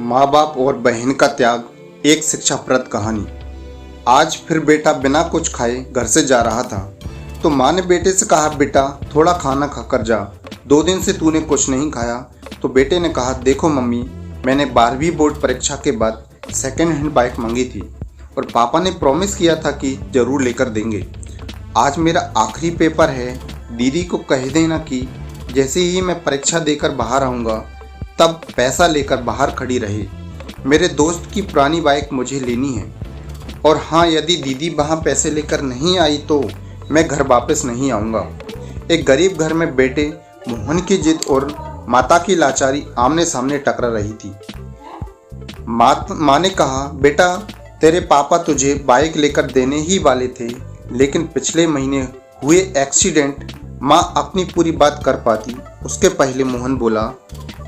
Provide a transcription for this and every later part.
माँ बाप और बहन का त्याग एक शिक्षाप्रद कहानी। आज फिर बेटा बिना कुछ खाए घर से जा रहा था तो माँ ने बेटे से कहा, बेटा थोड़ा खाना खाकर जा, 2 दिन से तूने कुछ नहीं खाया। तो बेटे ने कहा, देखो मम्मी, मैंने 12वीं बोर्ड परीक्षा के बाद सेकेंड हैंड बाइक मांगी थी और पापा ने प्रॉमिस किया था कि ज़रूर लेकर देंगे। आज मेरा आखिरी पेपर है, दीदी को कह देना कि जैसे ही मैं परीक्षा देकर बाहर आऊँगा तब पैसा लेकर बाहर खड़ी रहे। मेरे दोस्त की पुरानी बाइक मुझे लेनी है। और हाँ, यदि दीदी वहाँ पैसे लेकर नहीं आई तो मैं घर वापस नहीं आऊँगा। एक गरीब घर में बेटे मोहन की जिद और माता की लाचारी आमने सामने टकरा रही थी। माँ ने कहा, बेटा तेरे पापा तुझे बाइक लेकर देने ही वाले थे, लेकिन पिछले महीने हुए एक्सीडेंट माँ अपनी पूरी बात कर पाती उसके पहले मोहन बोला,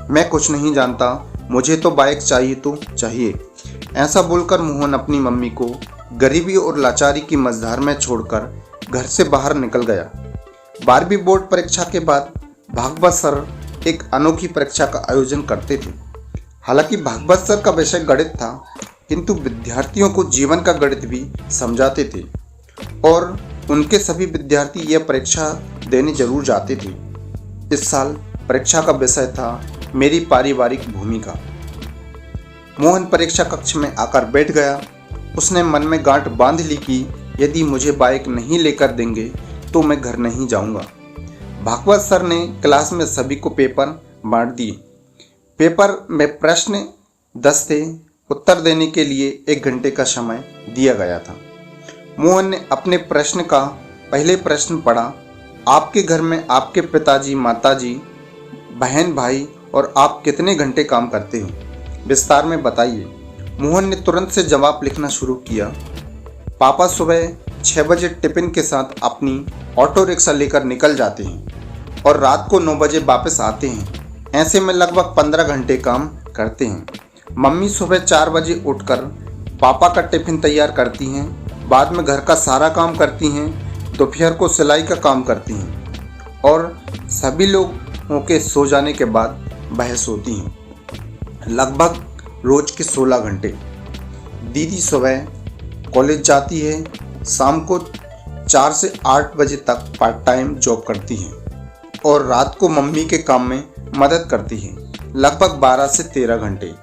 मैं कुछ नहीं जानता, मुझे तो बाइक चाहिए तो चाहिए। ऐसा बोलकर मोहन अपनी मम्मी को गरीबी और लाचारी की मझधार में छोड़कर घर से बाहर निकल गया। 12वीं बोर्ड परीक्षा के बाद भागवत सर एक अनोखी परीक्षा का आयोजन करते थे। हालांकि भागवत सर का विषय गणित था, किंतु विद्यार्थियों को जीवन का गणित भी समझाते थे और उनके सभी विद्यार्थी यह परीक्षा देने जरूर जाते थे। इस साल परीक्षा का विषय था मेरी पारिवारिक भूमिका। मोहन परीक्षा कक्ष में आकर बैठ गया। उसने मन में गांठ बांध ली कि यदि मुझे बाइक नहीं लेकर देंगे तो मैं घर नहीं जाऊंगा। भागवत सर ने क्लास में सभी को पेपर बांट दिए। पेपर में प्रश्न 10 थे। उत्तर देने के लिए 1 घंटे का समय दिया गया था। मोहन ने अपने प्रश्न का पहले प्रश्न पढ़ा, आपके घर में आपके पिताजी, माताजी, बहन, भाई और आप कितने घंटे काम करते हो, विस्तार में बताइए। मोहन ने तुरंत से जवाब लिखना शुरू किया। पापा सुबह 6 बजे टिफिन के साथ अपनी ऑटो रिक्शा लेकर निकल जाते हैं और रात को 9 बजे वापस आते हैं। ऐसे में लगभग 15 घंटे काम करते हैं। मम्मी सुबह 4 बजे उठकर पापा का टिफिन तैयार करती हैं, बाद में घर का सारा काम करती हैं, दोपहर को सिलाई का काम करती हैं और सभी लोगों के सो जाने के बाद वह सोती हैं। लगभग रोज के 16 घंटे। दीदी सुबह कॉलेज जाती है, शाम को 4 से 8 बजे तक पार्ट टाइम जॉब करती है और रात को मम्मी के काम में मदद करती है। लगभग 12 से 13 घंटे।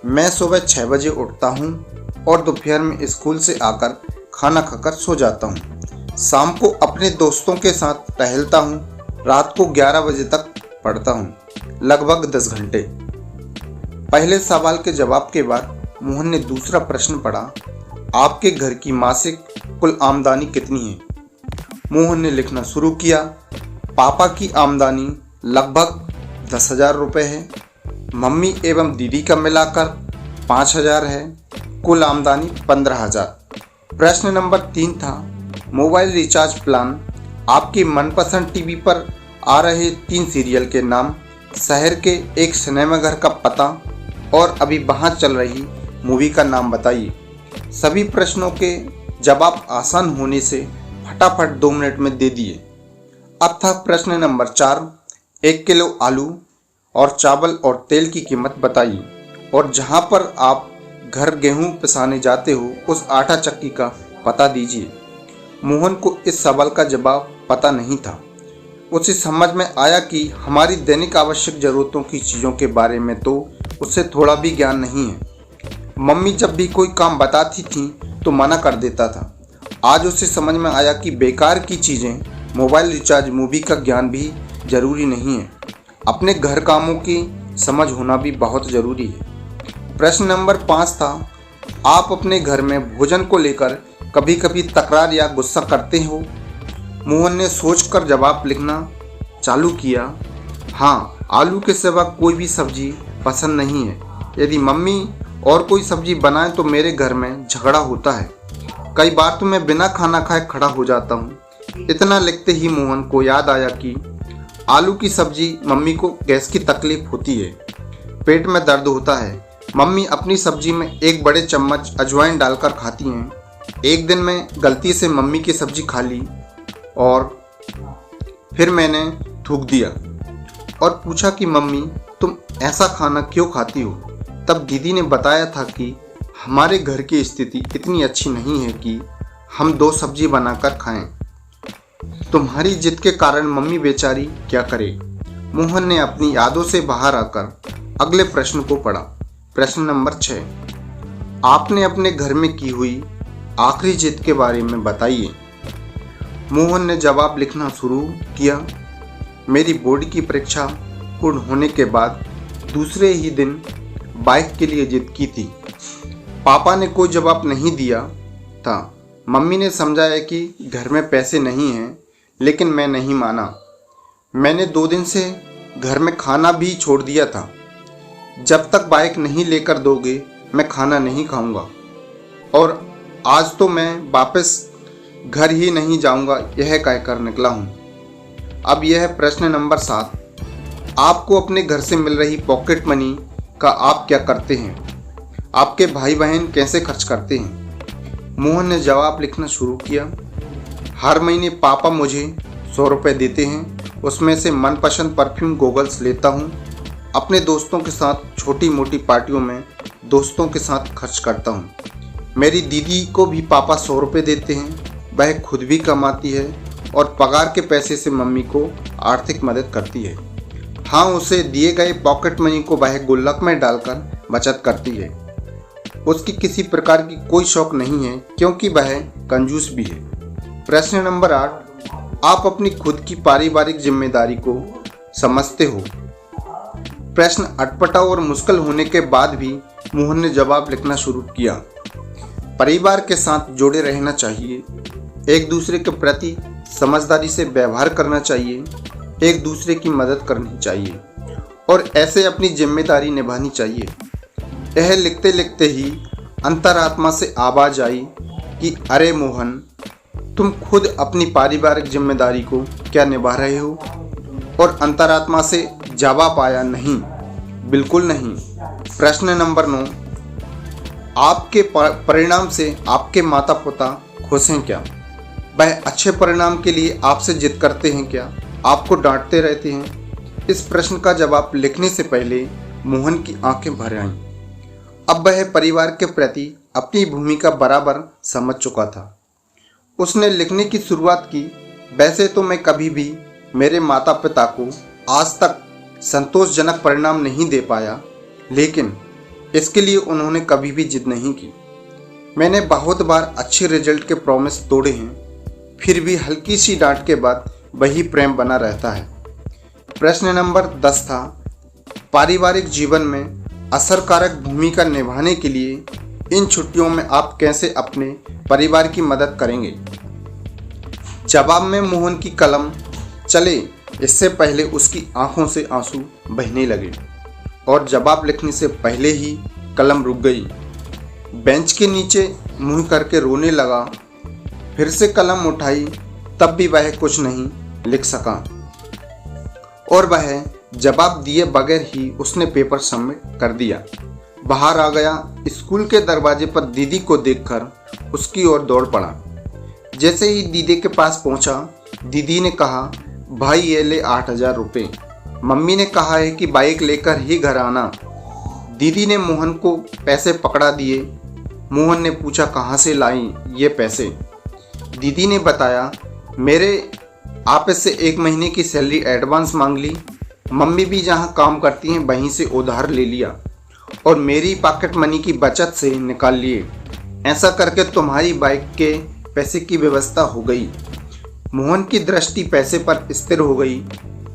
मैं सुबह 6 बजे उठता हूँ और दोपहर में स्कूल से आकर खाना खाकर सो जाता हूँ। शाम को अपने दोस्तों के साथ टहलता हूँ। रात को 11 बजे तक पढ़ता हूँ। लगभग 10 घंटे। पहले सवाल के जवाब के बाद मोहन ने दूसरा प्रश्न पढ़ा, आपके घर की मासिक कुल आमदनी कितनी है। मोहन ने लिखना शुरू किया। पापा की आमदनी लगभग 10,000 रुपये है। मम्मी एवं दीदी का मिलाकर 5,000 है। कुल आमदनी 15,000। प्रश्न नंबर 3 था, मोबाइल रिचार्ज प्लान, आपके मनपसंद टीवी पर आ रहे 3 सीरियल के नाम, शहर के एक सिनेमाघर का पता और अभी वहाँ चल रही मूवी का नाम बताइए। सभी प्रश्नों के जवाब आसान होने से फटाफट 2 मिनट में दे दिए। अब था प्रश्न नंबर 4, 1 किलो आलू और चावल और तेल की कीमत बताइए और जहाँ पर आप घर गेहूँ पिसाने जाते हो उस आटा चक्की का पता दीजिए। मोहन को इस सवाल का जवाब पता नहीं था। उसे समझ में आया कि हमारी दैनिक आवश्यक ज़रूरतों की चीज़ों के बारे में तो उससे थोड़ा भी ज्ञान नहीं है। मम्मी जब भी कोई काम बताती थी तो मना कर देता था। आज उसे समझ में आया कि बेकार की चीज़ें, मोबाइल रिचार्ज, मूवी का ज्ञान भी ज़रूरी नहीं है। अपने घर कामों की समझ होना भी बहुत ज़रूरी है। प्रश्न नंबर 5 था, आप अपने घर में भोजन को लेकर कभी कभी तकरार या गुस्सा करते हो। मोहन ने सोचकर जवाब लिखना चालू किया। हाँ, आलू के सिवा कोई भी सब्जी पसंद नहीं है। यदि मम्मी और कोई सब्जी बनाए तो मेरे घर में झगड़ा होता है। कई बार तो मैं बिना खाना खाए खड़ा हो जाता हूँ। इतना लिखते ही मोहन को याद आया कि आलू की सब्जी मम्मी को गैस की तकलीफ होती है, पेट में दर्द होता है। मम्मी अपनी सब्जी में 1 बड़े चम्मच अजवाइन डालकर खाती हैं। एक दिन मैं गलती से मम्मी की सब्जी खा ली और फिर मैंने थूक दिया और पूछा कि मम्मी तुम ऐसा खाना क्यों खाती हो। तब दीदी ने बताया था कि हमारे घर की स्थिति इतनी अच्छी नहीं है कि हम 2 सब्जी बनाकर खाएं। तुम्हारी जिद के कारण मम्मी बेचारी क्या करे। मोहन ने अपनी यादों से बाहर आकर अगले प्रश्न को पढ़ा। प्रश्न नंबर 6, आपने अपने घर में की हुई आखिरी जिद के बारे में बताइए। मोहन ने जवाब लिखना शुरू किया। मेरी बोर्ड की परीक्षा पूर्ण होने के बाद दूसरे ही दिन बाइक के लिए जिद की थी। पापा ने कोई जवाब नहीं दिया था। मम्मी ने समझाया कि घर में पैसे नहीं हैं, लेकिन मैं नहीं माना। मैंने 2 दिन से घर में खाना भी छोड़ दिया था। जब तक बाइक नहीं लेकर दोगे मैं खाना नहीं खाऊंगा, और आज तो मैं वापस घर ही नहीं जाऊंगा, यह कहकर निकला हूं। अब यह प्रश्न नंबर 7, आपको अपने घर से मिल रही पॉकेट मनी का आप क्या करते हैं? आपके भाई बहन कैसे खर्च करते हैं? मोहन ने जवाब लिखना शुरू किया। हर महीने पापा मुझे 100 रुपये देते हैं, उसमें से मनपसंद परफ्यूम गॉगल्स लेता हूँ। अपने दोस्तों के साथ छोटी मोटी पार्टियों में दोस्तों के साथ खर्च करता हूँ। मेरी दीदी को भी पापा 100 रुपये देते हैं। वह खुद भी कमाती है और पगार के पैसे से मम्मी को आर्थिक मदद करती है। हाँ, उसे दिए गए पॉकेट मनी को वह गुल्लक में डालकर बचत करती है। उसकी किसी प्रकार की कोई शौक नहीं है, क्योंकि वह कंजूस भी है। प्रश्न नंबर 8, आप अपनी खुद की पारिवारिक जिम्मेदारी को समझते हो? प्रश्न अटपटा और मुश्किल होने के बाद भी मोहन ने जवाब लिखना शुरू किया। परिवार के साथ जुड़े रहना चाहिए, एक दूसरे के प्रति समझदारी से व्यवहार करना चाहिए, एक दूसरे की मदद करनी चाहिए और ऐसे अपनी जिम्मेदारी निभानी चाहिए। यह लिखते लिखते ही अंतरात्मा से आवाज आई कि अरे मोहन, तुम खुद अपनी पारिवारिक जिम्मेदारी को क्या निभा रहे हो? और अंतरात्मा से जवाब आया, नहीं, बिल्कुल नहीं। प्रश्न नंबर 9, आपके परिणाम से आपके माता पिता खुश हैं क्या? वह अच्छे परिणाम के लिए आपसे जिद करते हैं क्या? आपको डांटते रहते हैं? इस प्रश्न का जवाब लिखने से पहले मोहन की आंखें भर आईं। अब वह परिवार के प्रति अपनी भूमिका बराबर समझ चुका था। उसने लिखने की शुरुआत की। वैसे तो मैं कभी भी मेरे माता पिता को आज तक संतोषजनक परिणाम नहीं दे पाया, लेकिन इसके लिए उन्होंने कभी भी जिद नहीं की। मैंने बहुत बार अच्छे रिजल्ट के प्रॉमिस तोड़े हैं, फिर भी हल्की सी डांट के बाद वही प्रेम बना रहता है। प्रश्न नंबर 10 था, पारिवारिक जीवन में असरकारक भूमिका निभाने के लिए इन छुट्टियों में आप कैसे अपने परिवार की मदद करेंगे? जवाब में मोहन की कलम चले इससे पहले उसकी आंखों से आंसू बहने लगे और जवाब लिखने से पहले ही कलम रुक गई। बेंच के नीचे मुंह करके रोने लगा। फिर से कलम उठाई, तब भी वह कुछ नहीं लिख सका और वह जवाब दिए बगैर ही उसने पेपर सबमिट कर दिया। बाहर आ गया। स्कूल के दरवाजे पर दीदी को देखकर उसकी ओर दौड़ पड़ा। जैसे ही दीदी के पास पहुंचा, दीदी ने कहा, भाई ये ले 8,000 रुपये। मम्मी ने कहा है कि बाइक लेकर ही घर आना। दीदी ने मोहन को पैसे पकड़ा दिए। मोहन ने पूछा, कहाँ से लाई ये पैसे? दीदी ने बताया, मेरे आपस से 1 महीने की सैलरी एडवांस मांग ली। मम्मी भी जहाँ काम करती हैं वहीं से उधार ले लिया और मेरी पॉकेट मनी की बचत से निकाल लिए। ऐसा करके तुम्हारी बाइक के पैसे की व्यवस्था हो गई। मोहन की दृष्टि पैसे पर स्थिर हो गई।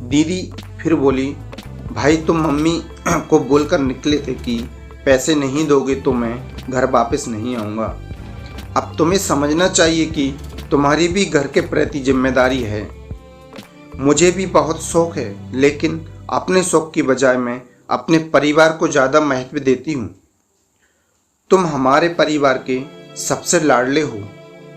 दीदी फिर बोली, भाई तुम मम्मी को बोलकर निकले थे कि पैसे नहीं दोगे तो मैं घर वापस नहीं आऊँगा। अब तुम्हें समझना चाहिए कि तुम्हारी भी घर के प्रति जिम्मेदारी है। मुझे भी बहुत शौक है, लेकिन अपने शौक की बजाय मैं अपने परिवार को ज़्यादा महत्व देती हूँ। तुम हमारे परिवार के सबसे लाडले हो,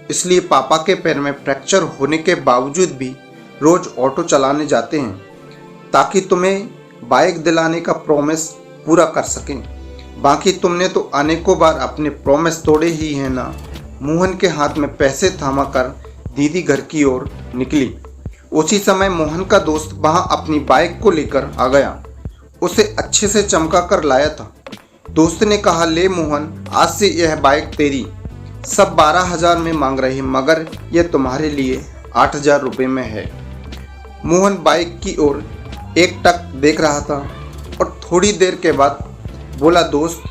इसलिए पापा के पैर में फ्रैक्चर होने के बावजूद भी रोज़ ऑटो चलाने जाते हैं ताकि तुम्हें बाइक दिलाने का प्रॉमिस पूरा कर सकें। बाकी तुमने तो अनेकों बार अपने प्रॉमिस तोड़े ही हैं ना। मोहन के हाथ में पैसे थामाकर दीदी घर की ओर निकली। उसी समय मोहन का दोस्त वहां अपनी बाइक को लेकर आ गया। उसे अच्छे से चमका कर लाया था। दोस्त ने कहा, ले मोहन, आज से यह बाइक तेरी। सब 12,000 में मांग रहे मगर यह तुम्हारे लिए 8,000 रुपये में है। मोहन बाइक की ओर एकटक देख रहा था और थोड़ी देर के बाद बोला, दोस्त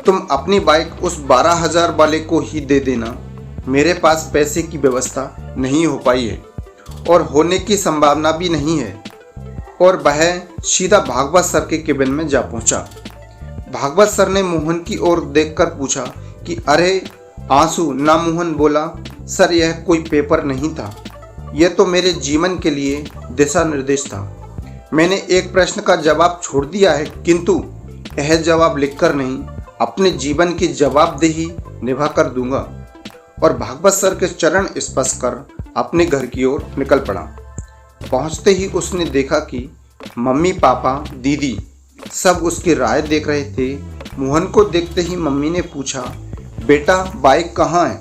तुम अपनी बाइक उस 12,000 वाले को ही दे देना। मेरे पास पैसे की व्यवस्था नहीं हो पाई है और होने की संभावना भी नहीं है। और वह सीधा भागवत सर के केबिन में जा पहुंचा। भागवत सर ने मोहन की ओर देखकर पूछा कि अरे आंसू ना। मोहन बोला, सर यह कोई पेपर नहीं था, यह तो मेरे जीवन के लिए दिशा निर्देश था। मैंने एक प्रश्न का जवाब छोड़ दिया है, किंतु यह जवाब लिखकर नहीं, अपने जीवन की जवाबदेही निभा कर दूंगा। और भागवत सर के चरण स्पर्श कर अपने घर की ओर निकल पड़ा। पहुंचते ही उसने देखा कि मम्मी, पापा, दीदी सब उसकी राह देख रहे थे। मोहन को देखते ही मम्मी ने पूछा, बेटा बाइक कहाँ है?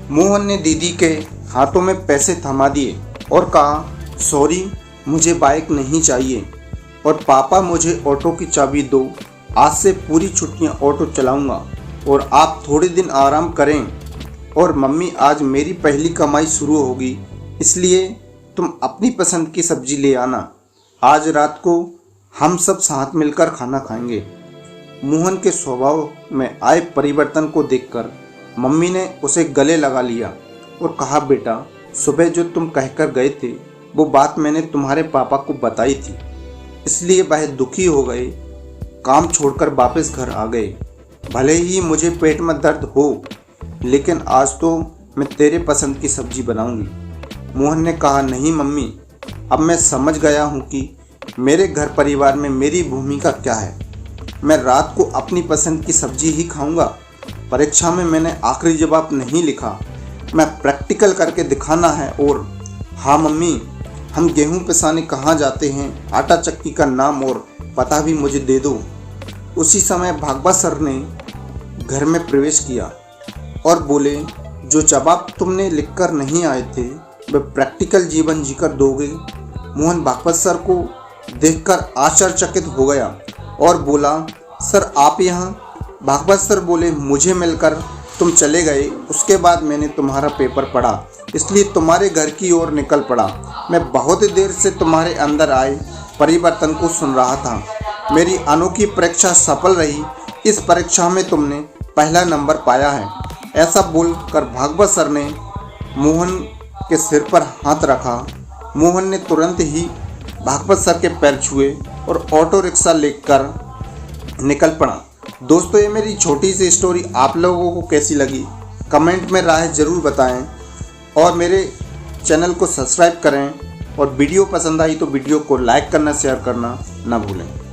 मोहन ने दीदी के हाथों में पैसे थमा दिए और कहा, सॉरी मुझे बाइक नहीं चाहिए। और पापा मुझे ऑटो की चाबी दो, आज से पूरी छुट्टियां ऑटो चलाऊंगा और आप थोड़े दिन आराम करें। और मम्मी आज मेरी पहली कमाई शुरू होगी, इसलिए तुम अपनी पसंद की सब्जी ले आना। आज रात को हम सब साथ मिलकर खाना खाएंगे। मोहन के स्वभाव में आए परिवर्तन को देखकर मम्मी ने उसे गले लगा लिया और कहा, बेटा सुबह जो तुम कहकर गए थे वो बात मैंने तुम्हारे पापा को बताई थी, इसलिए वह दुखी हो गए, काम छोड़कर वापस घर आ गए। भले ही मुझे पेट में दर्द हो, लेकिन आज तो मैं तेरे पसंद की सब्जी बनाऊंगी। मोहन ने कहा, नहीं मम्मी, अब मैं समझ गया हूँ कि मेरे घर परिवार में मेरी भूमिका क्या है। मैं रात को अपनी पसंद की सब्जी ही खाऊंगा। परीक्षा में मैंने आखिरी जवाब नहीं लिखा, मैं प्रैक्टिकल करके दिखाना है। और हाँ मम्मी, हम गेहूं पिसाने कहाँ जाते हैं, आटा चक्की का नाम और पता भी मुझे दे दो। उसी समय भागवत सर ने घर में प्रवेश किया और बोले, जो जवाब तुमने लिखकर नहीं आए थे वे प्रैक्टिकल जीवन जीकर दोगे। मोहन भागवत सर को देखकर आश्चर्यचकित हो गया और बोला, सर आप यहाँ? भागवत सर बोले, मुझे मिलकर तुम चले गए, उसके बाद मैंने तुम्हारा पेपर पढ़ा, इसलिए तुम्हारे घर की ओर निकल पड़ा। मैं बहुत देर से तुम्हारे अंदर आए परिवर्तन को सुन रहा था। मेरी अनोखी परीक्षा सफल रही, इस परीक्षा में तुमने पहला नंबर पाया है। ऐसा बोलकर भागवत सर ने मोहन के सिर पर हाथ रखा। मोहन ने तुरंत ही भागवत सर के पैर छुए और ऑटो रिक्शा लेकर निकल पड़ा। दोस्तों, ये मेरी छोटी सी स्टोरी आप लोगों को कैसी लगी कमेंट में राय ज़रूर बताएं और मेरे चैनल को सब्सक्राइब करें। और वीडियो पसंद आई तो वीडियो को लाइक करना, शेयर करना ना भूलें।